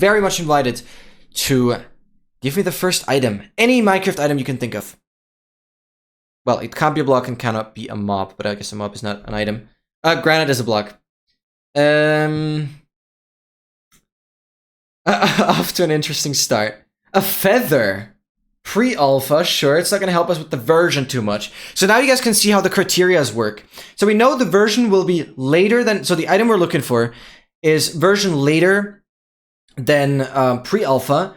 very much invited to give me the first item. Any Minecraft item you can think of. Well, it can't be a block and cannot be a mob, but I guess a mob is not an item. Granite is a block. Off to an interesting start. A feather. Pre-alpha, sure, it's not going to help us with the version too much. So now you guys can see how the criterias work. So we know the version will be later than... So the item we're looking for is version later than pre-alpha.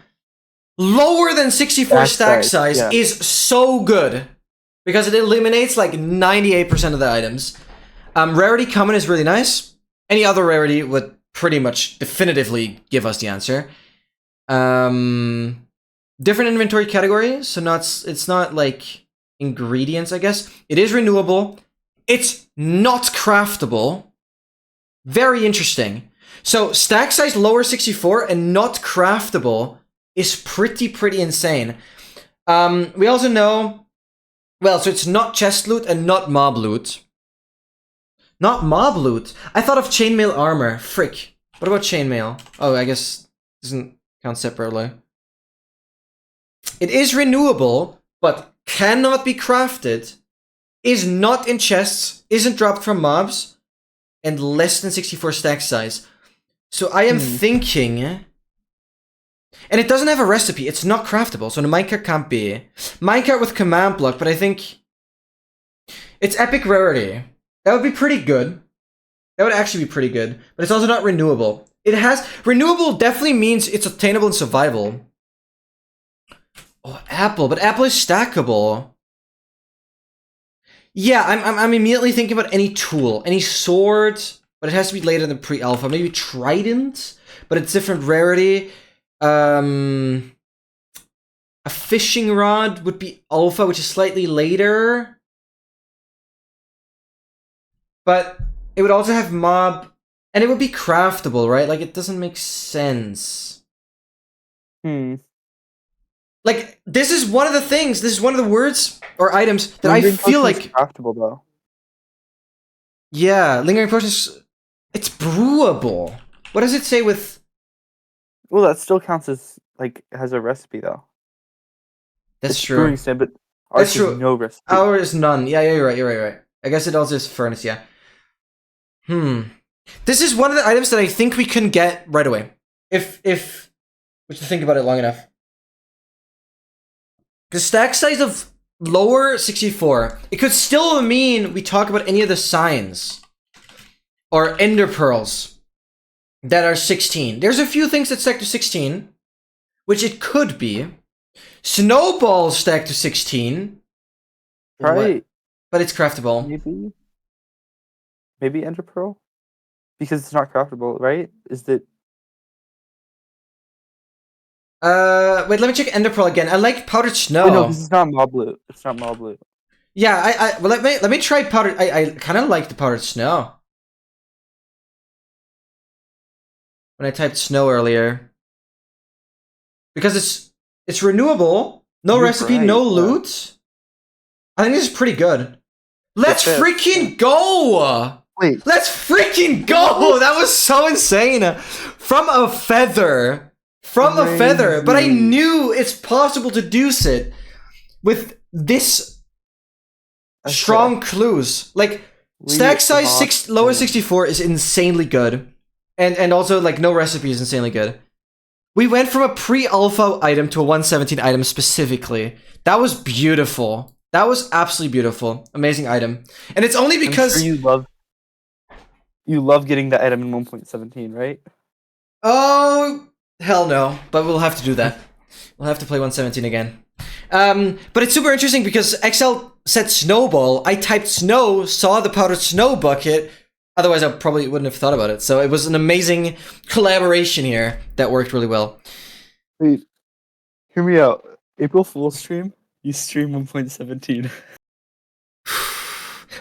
Lower than 64 stack size is so good. Because it eliminates like 98% of the items. Rarity common is really nice. Any other rarity would pretty much definitively give us the answer. Different inventory categories, so it's not like ingredients, I guess. It is renewable. It's not craftable. Very interesting. So stack size lower 64 and not craftable is pretty insane. We also know, well, so it's not chest loot and not mob loot. Not mob loot. I thought of chainmail armor. Frick. What about chainmail? Oh, I guess it doesn't count separately. It is renewable, but cannot be crafted, is not in chests, isn't dropped from mobs, and less than 64 stack size. So I am thinking... And it doesn't have a recipe, it's not craftable, so the minecart can't be. Minecart with command block, but I think... It's epic rarity. That would be pretty good. That would actually be pretty good, but it's also not renewable. It has... Renewable definitely means it's attainable in survival. Oh, apple, but apple is stackable. Yeah, I'm immediately thinking about any tool, any sword, but it has to be later than pre-alpha. Maybe trident, but it's different rarity. A fishing rod would be alpha, which is slightly later. But it would also have mob, and it would be craftable, right? Like, it doesn't make sense. Like, this is one of the things, this is one of the words or items that I feel like... craftable, though. Yeah, lingering potions, it's brewable. What does it say with... Well, that still counts as, like, has a recipe, though. That's true. Brewing stand, but ours That's true. has no recipe. Ours is none. Yeah, you're right. I guess it also is furnace, yeah. This is one of the items that I think we can get right away. If we think about it long enough. The stack size of lower 64, it could still mean we talk about any of the signs. Or ender pearls that are 16. There's a few things that stack to 16, which it could be. Snowballs stack to 16. Right. But it's craftable. Maybe ender pearl? Because it's not craftable, right? Is that... Wait, let me check ender pearl again. I like powdered snow. Wait, no, this is not mob loot. It's not mob loot. Yeah, well, let me try powdered. I kind of like the powdered snow. When I typed snow earlier, because it's renewable, no recipe, no loot. I think this is pretty good. Let's freaking go! Wait, let's freaking go! That was so insane. From a feather. From a feather, but I knew it's possible to do it with this strong clues. Like, stack size lower 64 is insanely good. And also, like, no recipe is insanely good. We went from a pre-alpha item to a 117 item specifically. That was beautiful. That was absolutely beautiful. Amazing item. And it's only because... I'm sure you love getting the item in 1.17, right? Oh... Hell no, but we'll have to do that. We'll have to play 117 again. But it's super interesting because XL said snowball. I typed snow, saw the powdered snow bucket. Otherwise, I probably wouldn't have thought about it. So it was an amazing collaboration here that worked really well. Wait, hear me out. April Fool's stream, you stream 1.17.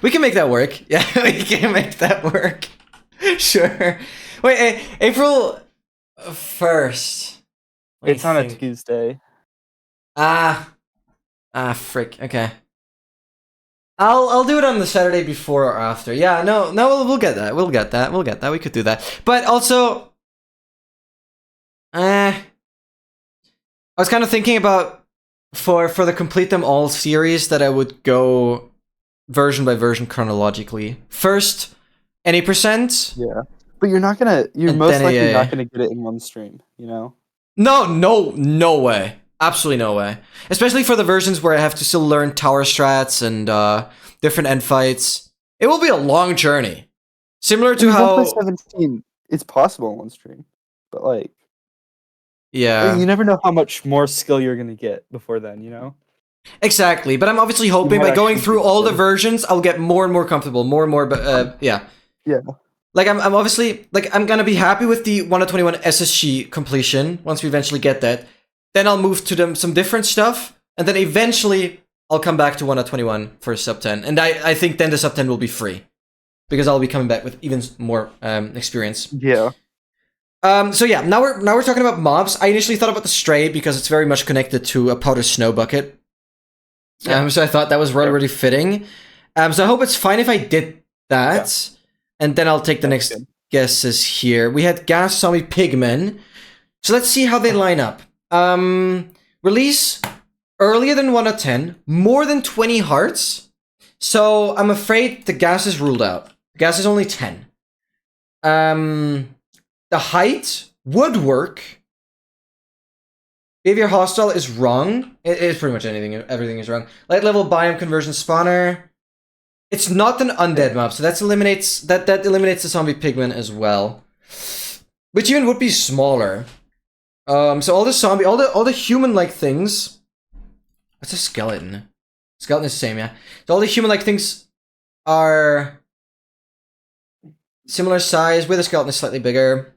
We can make that work. Yeah, we can make that work. Sure. Wait, April... First, it's on a Tuesday. Frick. Okay, I'll do it on the Saturday before or after. Yeah, no, we'll get that. We could do that. But also, I was kind of thinking about for the complete them all series that I would go version by version chronologically. First, any percent. Yeah. But you're not gonna. You're And most then likely AA. not gonna get it in one stream. You know. No way. Absolutely no way. Especially for the versions where I have to still learn tower strats and different end fights. It will be a long journey. Similar to how 17, it's possible in one stream, but like, yeah, you never know how much more skill you're gonna get before then. You know. exactly. But I'm obviously hoping might by going actually through be all the good. versions, I'll get more and more comfortable, more and more. But yeah. Yeah. Like I'm obviously like I'm gonna be happy with the 121 SSG completion once we eventually get that. Then I'll move to some different stuff, and then eventually I'll come back to 121 for sub 10. And I think then the sub 10 will be free because I'll be coming back with even more experience. Yeah. So yeah, now we're talking about mobs. I initially thought about the stray because it's very much connected to a powder snow bucket. Yeah. So I thought that was really fitting. So I hope it's fine if I did that. Yeah. And then I'll take the next guesses here. We had Gas Zombie Pigmen. So let's see how they line up. Release earlier than 1 out of 10, more than 20 hearts. So I'm afraid the gas is ruled out. Gas is only 10. The height would work. Behavior hostile is wrong. It is pretty much everything is wrong. Light level biome conversion spawner. It's not an undead mob, so that eliminates the zombie pigman as well, which even would be smaller. So all the human-like things. What's a skeleton? Skeleton is the same, yeah. So all the human-like things are similar size, with a skeleton is slightly bigger.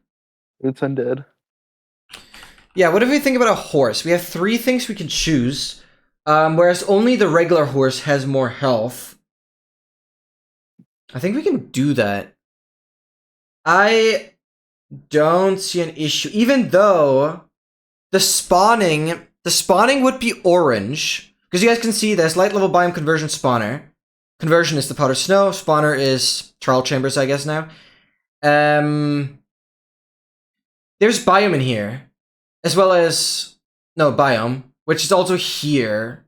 It's undead. Yeah, what if we think about a horse? We have 3 things we can choose, whereas only the regular horse has more health. I think we can do that. I don't see an issue, even though the spawning would be orange, because you guys can see there's light level biome conversion spawner. Conversion is the powder snow. Spawner is trial chambers, I guess now. There's biome in here, as well as biome, which is also here.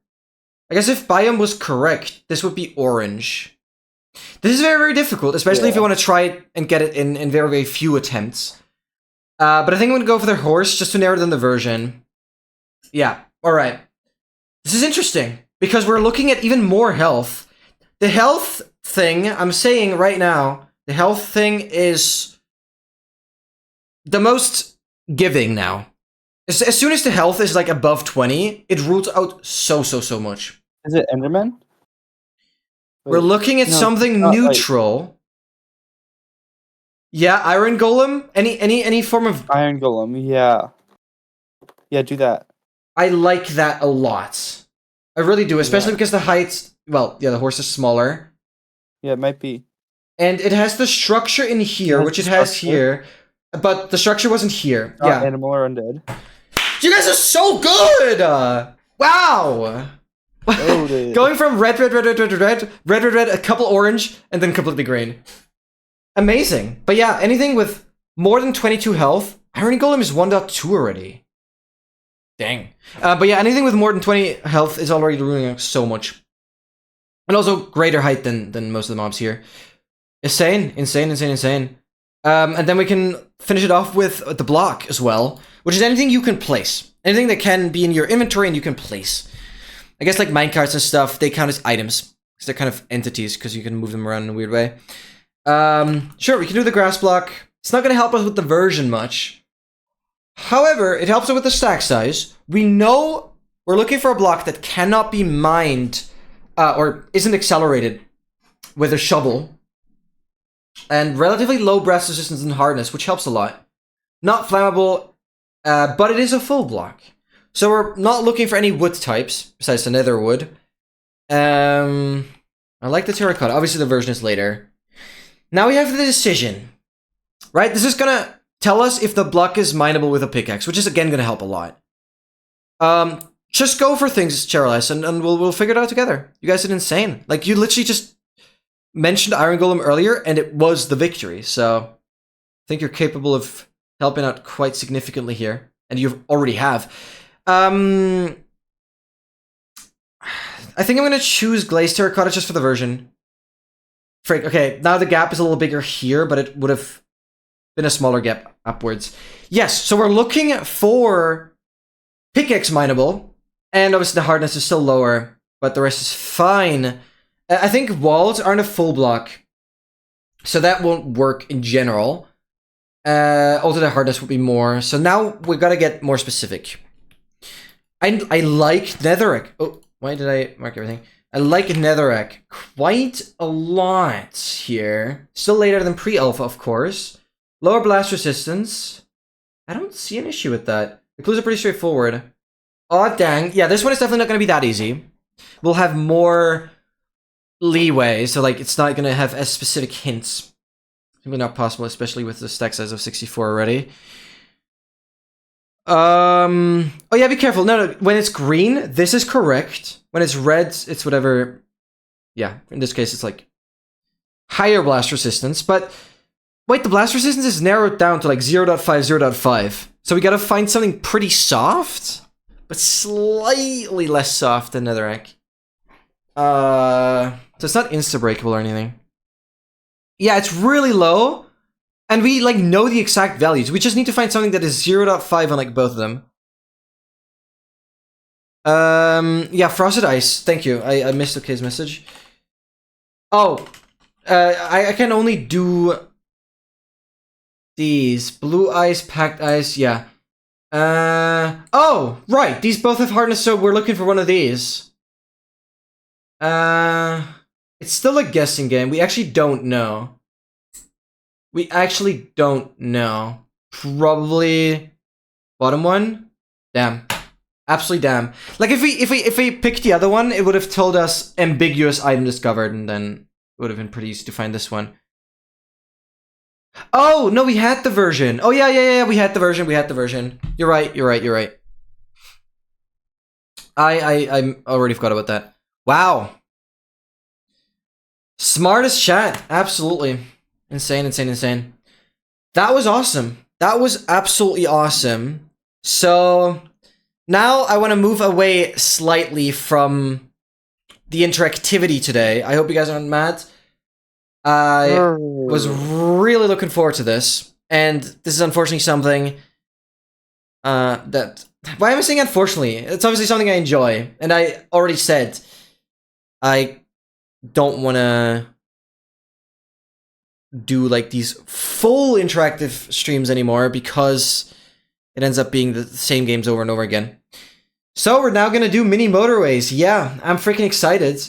I guess if biome was correct, this would be orange. This is very, very difficult, especially if you want to try it and get it in very, very few attempts. But I think I'm going to go for the horse, just to narrow down the version. Yeah, alright. This is interesting, because we're looking at even more health. The health thing, I'm saying right now, the health thing is the most giving now. As soon as the health is like above 20, it rules out so much. Is it Enderman? We're looking at something neutral. Yeah, Iron Golem. Any form of Iron Golem. Yeah. Yeah, do that. I like that a lot. I really do, especially because the height. Well, yeah, the horse is smaller. Yeah, it might be. And it has the structure in here, which it has here, but the structure wasn't here. Yeah. Animal or undead. You guys are so good. Wow. Going from red, a couple orange, and then completely green. Amazing. But yeah, anything with more than 22 health. Iron Golem is 1.2 already. Dang. But yeah, anything with more than 20 health is already ruining out so much. And also greater height than most of the mobs here. Insane. And then we can finish it off with the block as well, which is anything you can place. Anything that can be in your inventory and you can place. I guess like minecarts and stuff, they count as items. Because they're kind of entities, because you can move them around in a weird way. Sure, we can do the grass block. It's not going to help us with the version much. However, it helps us with the stack size. We know we're looking for a block that cannot be mined, or isn't accelerated with a shovel. And relatively low blast resistance and hardness, which helps a lot. Not flammable, but it is a full block. So we're not looking for any wood types, besides the nether wood. I like the terracotta. Obviously the version is later. Now we have the decision. Right? This is gonna tell us if the block is mineable with a pickaxe, which is again gonna help a lot. Just go for things, Charles, and we'll figure it out together. You guys did insane. Like, you literally just mentioned Iron Golem earlier, and it was the victory, so I think you're capable of helping out quite significantly here, and you already have. I think I'm gonna choose glazed terracotta just for the version. Frick, okay, now the gap is a little bigger here, but it would have been a smaller gap upwards. Yes, so we're looking for pickaxe mineable, and obviously the hardness is still lower, but the rest is fine. I think walls aren't a full block, so that won't work in general. Also the hardness would be more, so now we gotta get more specific. I like netherrack. Oh, why did I mark everything? I like netherrack quite a lot here. Still later than pre-alpha, of course. Lower blast resistance. I don't see an issue with that. The clues are pretty straightforward. Aw, dang. Yeah, this one is definitely not going to be that easy. We'll have more leeway, so like it's not going to have as specific hints. Simply not possible, especially with the stack size of 64 already. Oh yeah, be careful. No, when it's green, this is correct. When it's red, it's whatever. Yeah, in this case, it's like higher blast resistance. But wait, the blast resistance is narrowed down to like 0.5, 0.5. So we gotta find something pretty soft, but slightly less soft than netherrack. So it's not insta-breakable or anything. Yeah, it's really low. And we like know the exact values. We just need to find something that is 0.5 on like both of them. Yeah, frosted ice. Thank you. I missed OK's message. Oh, I can only do these blue ice, packed ice. Yeah. Oh, right. These both have hardness, so we're looking for one of these. It's still a guessing game. We actually don't know. We actually don't know. Probably bottom one. Damn. Absolutely damn. Like if we picked the other one, it would have told us ambiguous item discovered, and then it would have been pretty easy to find this one. Oh no, we had the version. Oh yeah, we had the version. We had the version. You're right. I already forgot about that. Wow. Smartest chat. Absolutely. Insane. That was awesome. That was absolutely awesome. So now I want to move away slightly from the interactivity today. I hope you guys aren't mad. I was really looking forward to this. And this is unfortunately something that... Why am I saying unfortunately? It's obviously something I enjoy. And I already said I don't want to do like these full interactive streams anymore because it ends up being the same games over and over again. So we're now gonna do mini motorways. Yeah, I'm freaking excited.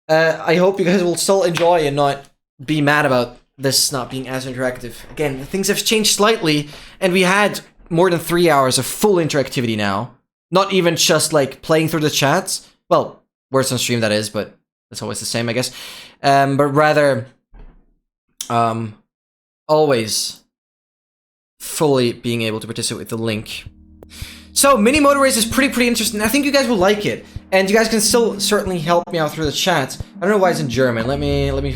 I hope you guys will still enjoy and not be mad about this not being as interactive. Again, things have changed slightly, and we had more than 3 hours of full interactivity now. Not even just like playing through the chats. Well, words on stream that is, but it's always the same, I guess. But rather always fully being able to participate with the link. So mini motorways is pretty interesting. I think you guys will like it, and you guys can still certainly help me out through the chat. I don't know why it's in German. Let me